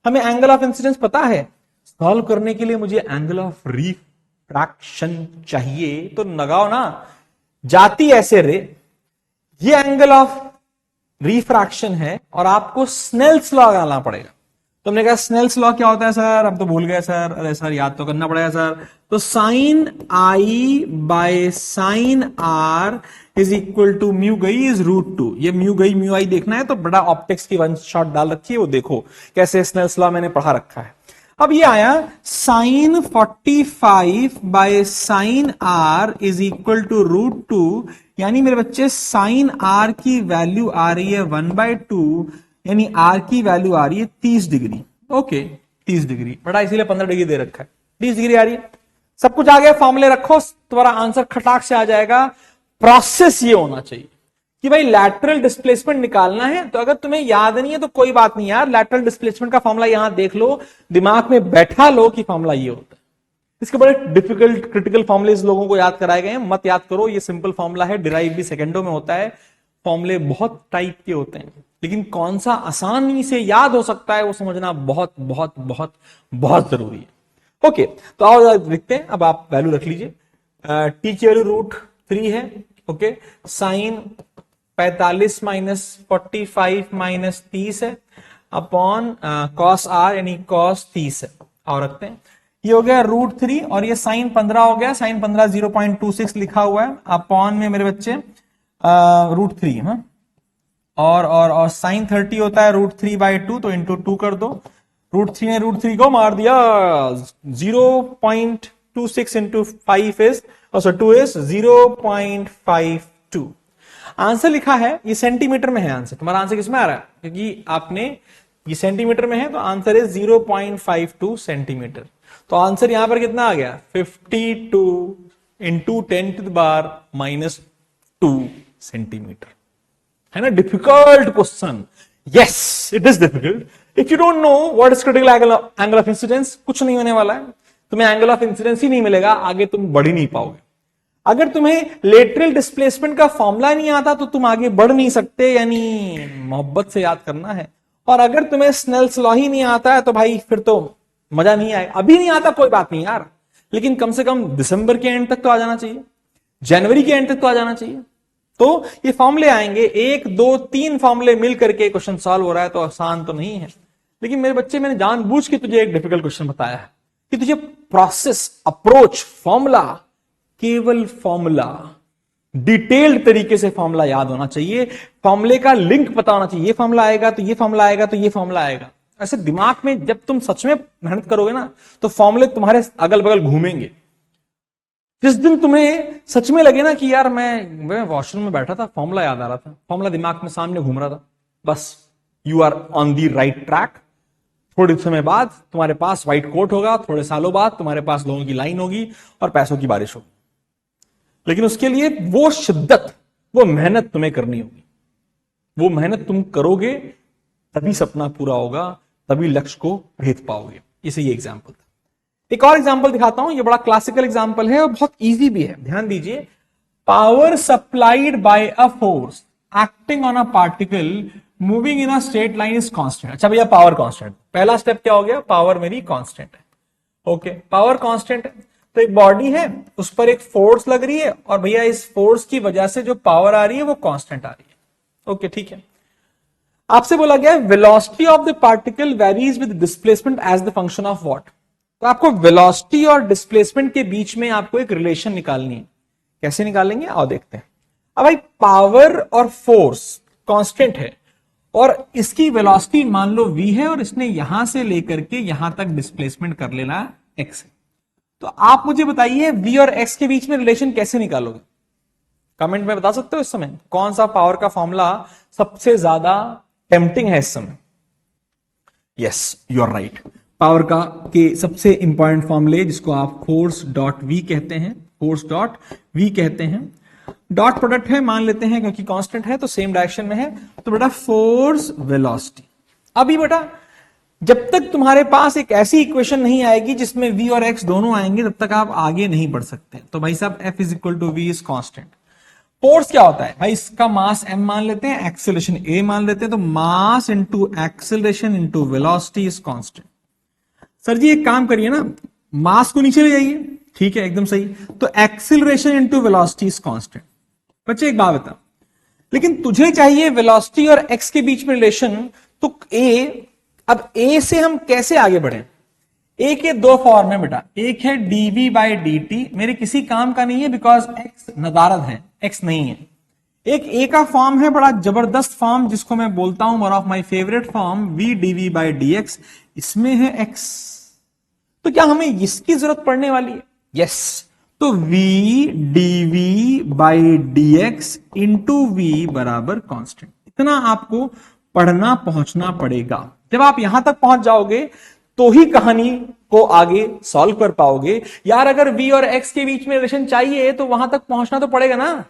हमें एंगल ऑफ इंसिडेंस पता है। सॉल्व करने के लिए मुझे एंगल ऑफ रिफ्रैक्शन चाहिए, तो लगाओ ना, जाती ऐसे रे, ये एंगल ऑफ रिफ्रैक्शन है और आपको स्नेल्स लॉ लगाना पड़ेगा। तुमने कहा स्नेल्स लॉ क्या होता है सर? हम तो भूल गए सर। अरे सर याद तो करना पड़ेगा सर। तो sine I by sine R is equal to mu गई इज √2। ये म्यू गई म्यू आई देखना है तो बड़ा ऑप्टिक्स की वन शॉट डाल रखी है, वो देखो कैसे स्नेल्स लॉ मैंने पढ़ा रखा है। अब ये आया sine 45 by sine R is equal to √2, यानी मेरे बच्चे साइन R की वैल्यू आ रही है 1/2, यानी R की वैल्यू आ रही है 30 डिग्री। ओके, 30 डिग्री, बड़ा इसीलिए 15 डिग्री दे रखा है, 30 डिग्री आ रही है। सब कुछ आ गया, फॉर्मूले रखो, तुम्हारा आंसर खटाक से आ जाएगा। प्रोसेस ये होना चाहिए कि भाई लैटरल डिस्प्लेसमेंट निकालना है, तो अगर तुम्हें याद नहीं है तो कोई बात नहीं यार, लैटरल डिस्प्लेसमेंट का फॉर्मूला यहां देख लो, दिमाग में बैठा लो कि फॉर्मूला ये होता है। इसके बड़े डिफिकल्ट क्रिटिकल फॉर्मूले लोगों को याद कराए गए हैं, मत याद करो, ये सिंपल फॉर्मूला है, डिराइव भी सेकंडों में होता है। फॉर्मूले बहुत टाइप के होते हैं, लेकिन कौन सा आसानी से याद हो सकता है वो समझना बहुत बहुत बहुत बहुत जरूरी है। ओके, तो आओ देखते हैं। अब आप वैल्यू रख लीजिए, टी की वैल्यू √3 है। ओके, साइन 45 माइनस 45 माइनस 30 है अपॉन कॉस आर यानी कॉस 30 है। और रखते हैं, ये हो गया √3 और ये साइन 15 हो गया, साइन 15 0.26 लिखा हुआ है अपॉन में मेरे बच्चे √3 है। और साइन 30 होता है √3/2, तो इंटू 2 कर दो। √3 ने √3 को मार दिया, 0.26 इंटू 5 इज 2 इज 0.52। आंसर लिखा है, ये सेंटीमीटर में है आंसर। तुम्हारा आंसर किसमें आ रहा है? क्योंकि आपने ये सेंटीमीटर में है तो आंसर इज 0.52 सेंटीमीटर। तो आंसर यहां पर कितना आ गया? 52 इंटू 10⁻⁻2 सेंटीमीटर। है ना difficult question? Yes, it is difficult. If you don't know what is critical angle of incidence, कुछ नहीं होने वाला है, तुम्हें एंगल ऑफ इंसिडेंस ही नहीं मिलेगा, आगे तुम बढ़ ही नहीं पाओगे। अगर तुम्हें लेटरल डिस्प्लेसमेंट का फॉर्मूला नहीं आता तो तुम आगे बढ़ नहीं सकते, यानी मोहब्बत से याद करना है। और अगर तुम्हें स्नेल्स लॉ ही नहीं आता है तो भाई फिर तो मजा नहीं आएगा। अभी नहीं आता कोई बात नहीं यार, लेकिन कम से कम दिसंबर के एंड तक तो आ जाना चाहिए, जनवरी के एंड तक तो आ जाना चाहिए। तो ये फॉर्मूले आएंगे, 1 2 3 फॉर्मूले मिल करके क्वेश्चन सॉल्व हो रहा है, तो आसान तो नहीं है। लेकिन मेरे बच्चे, मैंने जानबूझ के तुझे एक डिफिकल्ट क्वेश्चन बताया है कि तुझे प्रोसेस, अप्रोच, फॉर्मूला, केवल फॉर्मूला, डिटेल्ड तरीके से फॉर्मूला याद होना चाहिए, फॉर्मूले का लिंक पता होना चाहिए। ये फॉर्मूला आएगा तो ये फॉर्मूला आएगा तो ये फॉर्मूला आएगा। ऐसे दिमाग में जब तुम सच में मेहनत करोगे ना तो फॉर्मूले तुम्हारे अगल बगल घूमेंगे। जिस दिन तुम्हें सच में लगे ना कि यार मैं वॉशरूम में बैठा था, फॉर्मूला याद आ रहा था, फॉर्मूला दिमाग में सामने घूम रहा था, बस you are on the right track. थोड़े समय बाद तुम्हारे पास व्हाइट कोट होगा, थोड़े सालों बाद तुम्हारे पास लोगों की लाइन होगी और पैसों की बारिश होगी। लेकिन उसके लिए वो शिद्दत, वो मेहनत तुम्हें करनी होगी। वो मेहनत तुम करोगे तभी सपना पूरा होगा, तभी लक्ष्य को भेद पाओगे। इसे ये एग्जाम्पल था। एक और एग्जाम्पल दिखाता हूं, ये बड़ा क्लासिकल एग्जाम्पल है और बहुत इजी भी है, ध्यान दीजिए। Power supplied by a force acting on a particle moving in a straight line is constant. अच्छा भैया, पावर कांस्टेंट, पहला स्टेप क्या हो गया? पावर मेरी कांस्टेंट है। ओके, पावर कांस्टेंट है तो एक बॉडी है, उस पर एक फोर्स लग रही है और भैया इस फोर्स की वजह से जो पावर आ रही है वो कांस्टेंट आ रही है। ओके, ठीक है। आपसे बोला गया velocity of the particle varies with displacement as the function of what? तो आपको वेलोसिटी और डिस्प्लेसमेंट के बीच में आपको एक रिलेशन निकालनी है। कैसे निकालेंगे आओ देखते हैं। अब भाई पावर और फोर्स कांस्टेंट है और इसकी वेलोसिटी मान लो v है और इसने यहां से लेकर के यहां तक डिस्प्लेसमेंट कर लेना x है। तो आप मुझे बताइए v और x के बीच में रिलेशन कैसे निकालोगे? कमेंट में बता सकते हो इस समय कौन सा पावर का फॉर्मूला सबसे ज्यादा टेम्पटिंग है इस समय? Yes, you are right. Power का के सबसे इंपॉर्टेंट फॉर्मूले जिसको आप फोर्स डॉट वी कहते हैं, फोर्स डॉट वी कहते हैं। डॉट प्रोडक्ट है मान लेते हैं क्योंकि कांस्टेंट है तो सेम डायरेक्शन में है, तो बेटा फोर्स वेलोसिटी। अभी बेटा जब तक तुम्हारे पास एक ऐसी इक्वेशन नहीं आएगी जिसमें v और x दोनों आएंगे तब तक आप आगे नहीं बढ़ सकते। तो भाई साहब F is equal to v is constant. Force क्या होता है भाई? इसका मास m मान लेते हैं, एक्सेलरेशन a मान लेते हैं, तो mass into acceleration into velocity is constant. Sir ji एक काम करिए ना, मास को नीचे ले जाइए, ठीक है एकदम सही, तो acceleration into velocity is constant. बच्चे एक बात बता, लेकिन तुझे चाहिए वेलोसिटी और x के बीच में रिलेशन, तो अब a से हम कैसे आगे बढ़े? a के दो फॉर्म है बेटा, एक है dv/dt, मेरे किसी काम का नहीं है बिकॉज x नदारद है, x नहीं है। एक a का फॉर्म है बड़ा जबरदस्त फॉर्म जिसको मैं बोलता हूं one of my favourite form v dv/dx, इसमें है x। तो क्या हमें इसकी जरूरत पड़ने वाली है? यस, तो v dv/dx इंटू v बराबर कांस्टेंट। इतना आपको पढ़ना पहुंचना पड़ेगा। जब आप यहां तक पहुंच जाओगे तो ही कहानी को आगे सॉल्व कर पाओगे। यार अगर v और x के बीच में रिलेशन चाहिए तो वहां तक पहुंचना तो पड़ेगा ना।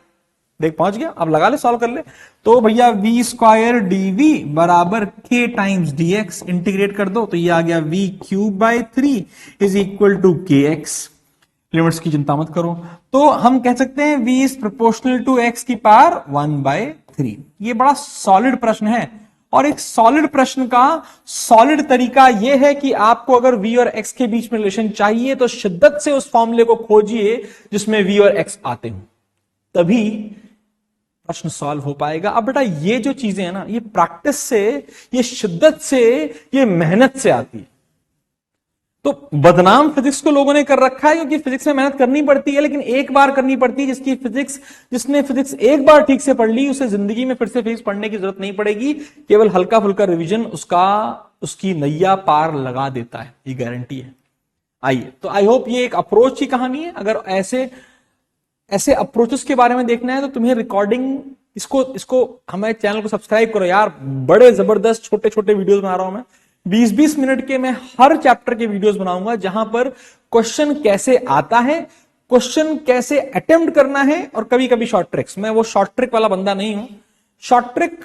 देख पहुंच गया, अब लगा ले, सॉल्व कर ले। तो भैया v स्क्वायर dv बराबर k टाइम्स dx, इंटीग्रेट कर दो तो ये आ गया v cube by 3 is equal to kx। Limits की चिंता मत करो। तो हम कह सकते हैं v is proportional to x की पावर 1/3। ये बड़ा सॉलिड प्रश्न है, और एक सॉलिड प्रश्न का सॉलिड तरीका यह है कि आपको अगर v और x के बीच में रिलेशन चाहिए तो शिद्दत से उस फॉर्मूले को खोजिए जिसमें v और x आते हो, तभी प्रश्न सॉल्व हो पाएगा। अब बेटा ये जो चीजें हैं ना, ये प्रैक्टिस से, ये शिद्दत से, ये मेहनत से आती है। तो बदनाम फिजिक्स को लोगों ने कर रखा है क्योंकि फिजिक्स में मेहनत करनी पड़ती है, लेकिन एक बार करनी पड़ती है। जिसने फिजिक्स एक बार ठीक से पढ़ ली, उसे जिंदगी में फिर से फिजिक्स पढ़ने की जरूरत नहीं पड़ेगी। केवल हल्का फुल्का रिवीजन उसकी नैया पार लगा देता है, ये गारंटी है। आइए, तो आई होप ये एक अप्रोच की कहानी है। अगर ऐसे अप्रोचेस के बारे में देखना है तो तुम्हें रिकॉर्डिंग इसको हमारे चैनल को सब्सक्राइब करो यार। बड़े जबरदस्त छोटे छोटे वीडियोस बना रहा हूं मैं, 20-20 मिनट के। मैं हर चैप्टर के वीडियोस बनाऊंगा जहां पर क्वेश्चन कैसे आता है, क्वेश्चन कैसे अटेम्प्ट करना है, और कभी कभी शॉर्ट ट्रिक्स। मैं वो शॉर्ट ट्रिक वाला बंदा नहीं हूं। शॉर्ट ट्रिक,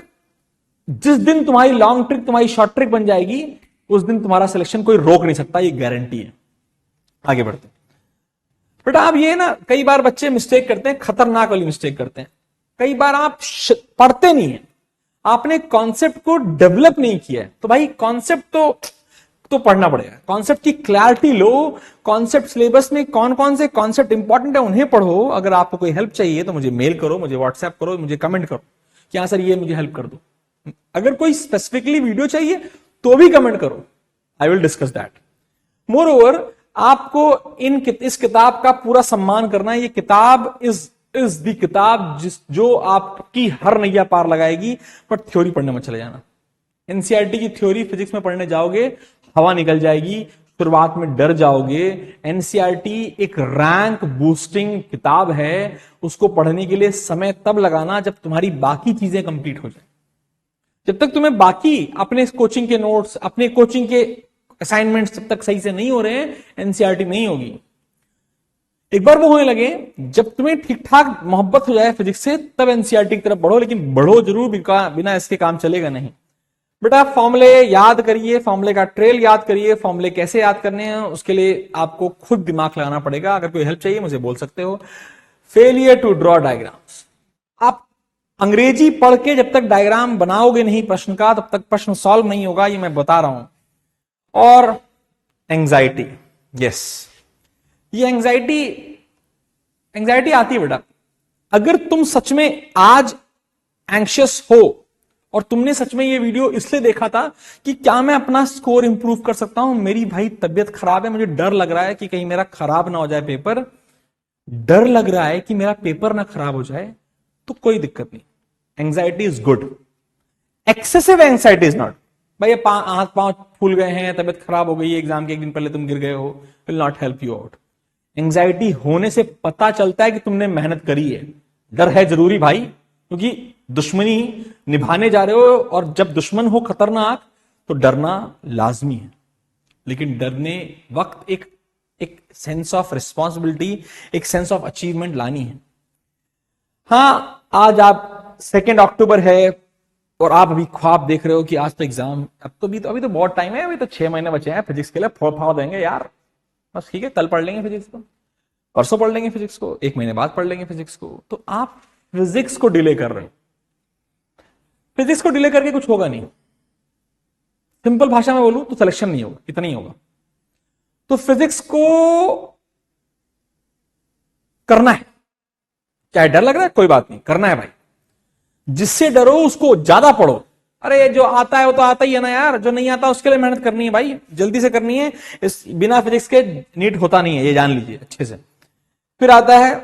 जिस दिन तुम्हारी लॉन्ग ट्रिक तुम्हारी शॉर्ट ट्रिक बन जाएगी, उस दिन तुम्हारा सिलेक्शन कोई रोक नहीं सकता, ये गारंटी है। आगे बढ़ते बेटा। अब ये ना, कई बार बच्चे मिस्टेक करते हैं, खतरनाक वाली मिस्टेक करते हैं। कई बार आप पढ़ते नहीं है, आपने कॉन्सेप्ट को डेवलप नहीं किया है। तो भाई कॉन्सेप्ट तो पढ़ना पड़ेगा। कॉन्सेप्ट की क्लैरिटी लो। कॉन्सेप्ट सिलेबस में कौन कौन से कॉन्सेप्ट इंपॉर्टेंट है उन्हें पढ़ो। अगर आपको कोई हेल्प चाहिए तो मुझे मेल करो, मुझे व्हाट्सएप करो, मुझे कमेंट करो कि हाँ सर ये मुझे हेल्प कर दो। अगर कोई स्पेसिफिकली वीडियो चाहिए तो भी कमेंट करो, I will discuss that. More over, आपको इस किताब का पूरा सम्मान करना है। ये किताब इज दी किताब जो आपकी हर नैया पार लगाएगी। पर थ्योरी पढ़ने में चले जाना। एनसीईआरटी की थ्योरी फिजिक्स में पढ़ने जाओगे, हवा निकल जाएगी, शुरुआत में डर जाओगे। एनसीईआरटी एक रैंक बूस्टिंग किताब है, उसको पढ़ने के लिए समय तब लगाना जब तुम्हारी बाकी चीजें कंप्लीट हो जाए। जब तक तुम्हें बाकी अपने कोचिंग के नोट्स, अपने कोचिंग के असाइनमेंट्स जब तक सही से नहीं हो रहे हैं, एनसीईआरटी नहीं होगी। एक बार वो होने लगे, जब तुम्हें ठीक ठाक मोहब्बत हो जाए फिजिक्स से, तब एनसीईआरटी की तरफ बढ़ो। लेकिन बढ़ो जरूर, बिना इसके काम चलेगा नहीं। बेटा फॉर्मूले याद करिए, फॉर्मूले का ट्रेल याद करिए। फॉर्मूले कैसे याद करने हैं उसके लिए आपको खुद दिमाग लगाना पड़ेगा। अगर कोई हेल्प चाहिए मुझे बोल सकते हो। Failure to draw diagrams. आप अंग्रेजी पढ़ के जब तक डायग्राम बनाओगे नहीं प्रश्न का, तब तक प्रश्न सॉल्व नहीं होगा, ये मैं बता रहा हूं। और एंजाइटी, यस, ये एंजाइटी आती है बेटा। अगर तुम सच में आज एंग्शियस हो और तुमने सच में ये वीडियो इसलिए देखा था कि क्या मैं अपना स्कोर इंप्रूव कर सकता हूं, मेरी भाई तबीयत खराब है, मुझे डर लग रहा है कि कहीं मेरा खराब ना हो जाए पेपर, डर लग रहा है कि मेरा पेपर ना खराब हो जाए, तो कोई दिक्कत नहीं। Anxiety is good, excessive anxiety is not. भाई हाथ पांव फूल गए हैं, तबीयत खराब हो गई है, एग्जाम के एक दिन पहले तुम गिर गए हो, will not help you out. Anxiety होने से पता चलता है कि तुमने मेहनत करी है। डर है जरूरी भाई, क्योंकि दुश्मनी निभाने जा रहे हो, और जब दुश्मन हो खतरनाक तो डरना लाजमी है। लेकिन डरने वक्त एक सेंस ऑफ रिस्पॉन्सिबिलिटी, एक सेंस ऑफ अचीवमेंट लानी है। हाँ, आज आप 2 अक्टूबर है और आप अभी ख्वाब देख रहे हो कि आज तो एग्जाम, अभी तो बहुत टाइम है, अभी तो 6 महीने बचे हैं फिजिक्स के लिए, फाड़ देंगे यार, बस ठीक है, कल पढ़ लेंगे फिजिक्स को, परसों पढ़ लेंगे फिजिक्स को, 1 महीने बाद पढ़ लेंगे फिजिक्स को। तो आप फिजिक्स को डिले कर रहे हो। फिजिक्स को डिले करके कुछ होगा नहीं। सिंपल भाषा में बोलूं तो सिलेक्शन नहीं होगा, इतना ही होगा। तो फिजिक्स को करना है, चाहे डर लग रहा है कोई बात नहीं, करना है भाई। जिससे डरो उसको ज्यादा पढ़ो। अरे जो आता है वो तो आता ही है ना यार, जो नहीं आता उसके लिए मेहनत करनी है भाई, जल्दी से करनी है। इस बिना फिजिक्स के नीट होता नहीं है, ये जान लीजिए अच्छे से। फिर आता है,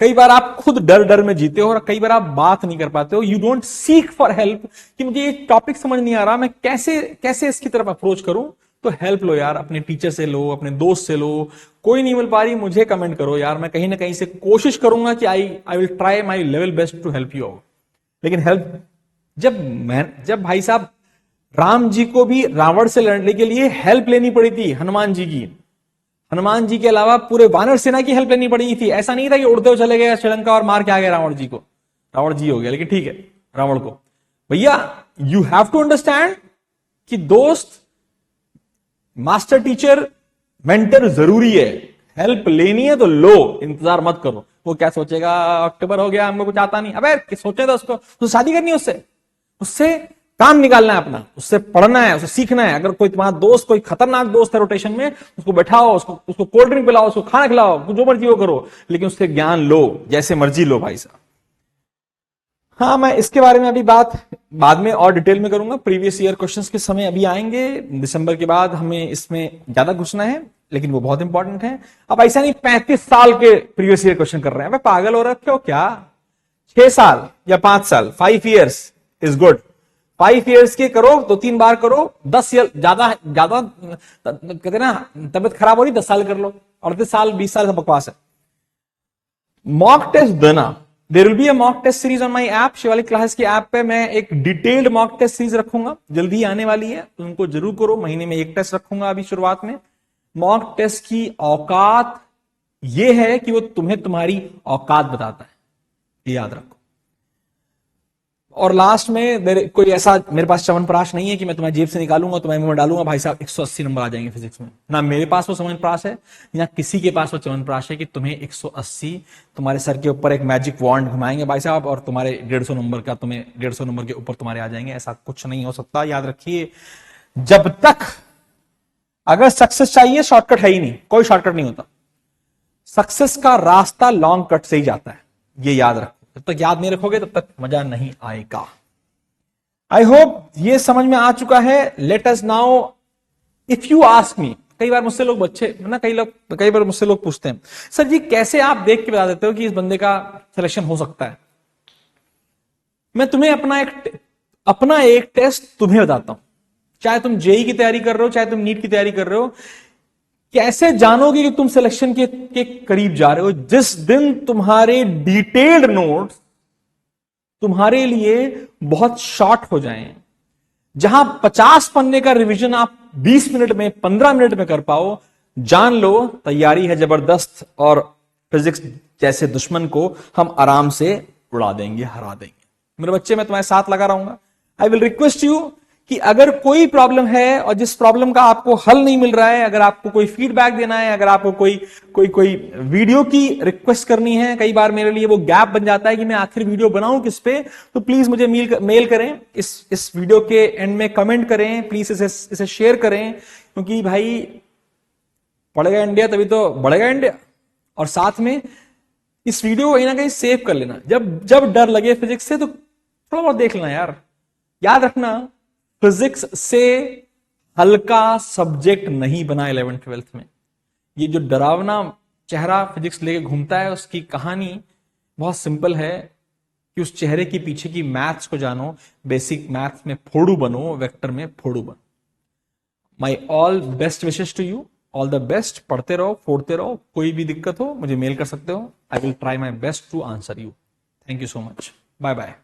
कई बार आप खुद डर डर में जीते हो और कई बार आप बात नहीं कर पाते हो। You don't seek for help कि मुझे ये टॉपिक समझ नहीं आ रहा, मैं कैसे इसकी तरफ अप्रोच करूं। तो हेल्प लो यार, अपने टीचर से लो, अपने दोस्त से लो। कोई नहीं मिल पा रही, मुझे कमेंट करो यार, मैं कहीं ना कहीं से कोशिश करूंगा कि I will try my level best to help you out. लेकिन हेल्प जब भाई साहब राम जी को भी रावण से लड़ने के लिए हेल्प लेनी पड़ी थी हनुमान जी की। हनुमान जी के अलावा पूरे वानर सेना की हेल्प लेनी पड़ी थी। ऐसा नहीं था कि उड़ते हुए चले गए श्रीलंका और मार के आ गए रावण जी को। रावण जी हो गया, लेकिन ठीक है, रावण को। भैया यू हैव टू अंडरस्टैंड कि दोस्त, मास्टर टीचर, मेंटर जरूरी है। हेल्प लेनी है तो लो, इंतजार मत करो। वो क्या सोचेगा, अक्टूबर हो गया, हमको कुछ आता नहीं। अबे सोचे तो उसको तो शादी करनी है उससे, उससे काम निकालना है अपना, उससे पढ़ना है, उससे सीखना है। अगर कोई तुम्हारा दोस्त, कोई खतरनाक दोस्त है रोटेशन में, उसको बैठाओ, उसको कोल्ड ड्रिंक पिलाओ, उसको खाना खिलाओ, जो मर्जी वो करो, लेकिन उससे ज्ञान लो, जैसे मर्जी लो भाई साहब। हाँ, मैं इसके बारे में अभी बात बाद में और डिटेल में करूंगा। प्रीवियस ईयर क्वेश्चंस के समय अभी आएंगे, दिसंबर के बाद हमें इसमें ज्यादा घुसना है, लेकिन वो बहुत इंपॉर्टेंट है। अब ऐसा नहीं 35 साल के प्रीवियस ईयर क्वेश्चन कर रहे हैं, पागल हो रखे हो क्या? 6 साल या 5 साल, 5 ईयर्स इज गुड। 5 ईयर्स के करो, 2-3 बार करो। 10 ईयर ज्यादा ज्यादा कहते ना, तबियत खराब हो रही 10 साल कर लो, 38 साल 20 साल का बकवास है। मॉक टेस्ट देना, there will be a mock test series on my app. Shivalik classes की ऐप पे मैं एक डिटेल्ड मॉक टेस्ट सीरीज रखूंगा, जल्दी आने वाली है, तो उनको जरूर करो। महीने में एक टेस्ट रखूंगा अभी शुरुआत में। मॉक टेस्ट की औकात यह है कि वो तुम्हें तुम्हारी औकात बताता है, ये याद रखो। और लास्ट में कोई ऐसा मेरे पास च्यवनप्राश नहीं है कि मैं तुम्हारी जेब से निकालूंगा, तुम्हारे मुंह में डालूंगा, भाई साहब 180 नंबर आ जाएंगे फिजिक्स में। ना मेरे पास वो च्यवनप्राश है, ना किसी के पास वो च्यवनप्राश है कि तुम्हें 180 तुम्हारे सर के ऊपर एक मैजिक वॉन्ड घुमाएंगे भाई साहब, और तुम्हारे 150 नंबर का, तुम्हें 150 नंबर के ऊपर तुम्हारे आ जाएंगे। ऐसा कुछ नहीं हो सकता, याद रखिए। जब तक अगर सक्सेस चाहिए, शॉर्टकट है ही नहीं, कोई शॉर्टकट नहीं होता। सक्सेस का रास्ता लॉन्ग कट से ही जाता है, ये याद रखो। जब तक याद नहीं रखोगे तब तक मजा नहीं आएगा। आई होप ये समझ में आ चुका है। Let us now, if you ask me, कई बार मुझसे लोग बच्चे ना, कई बार मुझसे लोग पूछते हैं, सर जी कैसे आप देख के बता देते हो कि इस बंदे का सिलेक्शन हो सकता है? मैं तुम्हें अपना एक टेस्ट तुम्हें बताता हूं। चाहे तुम जेई की तैयारी कर रहे हो, चाहे तुम नीट की तैयारी कर रहे हो, कैसे जानोगे कि तुम सिलेक्शन के करीब जा रहे हो? जिस दिन तुम्हारे डिटेल्ड नोट्स तुम्हारे लिए बहुत शॉर्ट हो जाएं, जहां 50 पन्ने का रिवीजन आप 20 मिनट में, 15 मिनट में कर पाओ, जान लो तैयारी है जबरदस्त, और फिजिक्स जैसे दुश्मन को हम आराम से उड़ा देंगे, हरा देंगे। मेरे बच्चे, मैं तुम्हारे साथ लगा रहूंगा। आई विल रिक्वेस्ट यू कि अगर कोई प्रॉब्लम है और जिस प्रॉब्लम का आपको हल नहीं मिल रहा है, अगर आपको कोई फीडबैक देना है, अगर आपको कोई वीडियो की रिक्वेस्ट करनी है, कई बार मेरे लिए वो गैप बन जाता है कि मैं आखिर वीडियो बनाऊं किस पे, तो प्लीज मुझे मेल करें। इस वीडियो के एंड में कमेंट करें, प्लीज इसे शेयर करें, क्योंकि भाई पढ़ेगा इंडिया तभी तो बढ़ेगा इंडिया। और साथ में इस वीडियो को कहीं ना कहीं सेव कर लेना। जब डर लगे फिजिक्स से तो थोड़ा बहुत देख लेना यार। याद रखना, फिजिक्स से हल्का सब्जेक्ट नहीं बना 11th-12th में। ये जो डरावना चेहरा फिजिक्स लेके घूमता है, उसकी कहानी बहुत सिंपल है कि उस चेहरे के पीछे की मैथ्स को जानो, बेसिक मैथ्स में फोड़ू बनो, वेक्टर में फोड़ू बनो। My all best wishes to you, all the best. पढ़ते रहो, फोड़ते रहो। कोई भी दिक्कत हो मुझे मेल कर सकते हो। I will try my best to answer you. Thank you so much. Bye bye.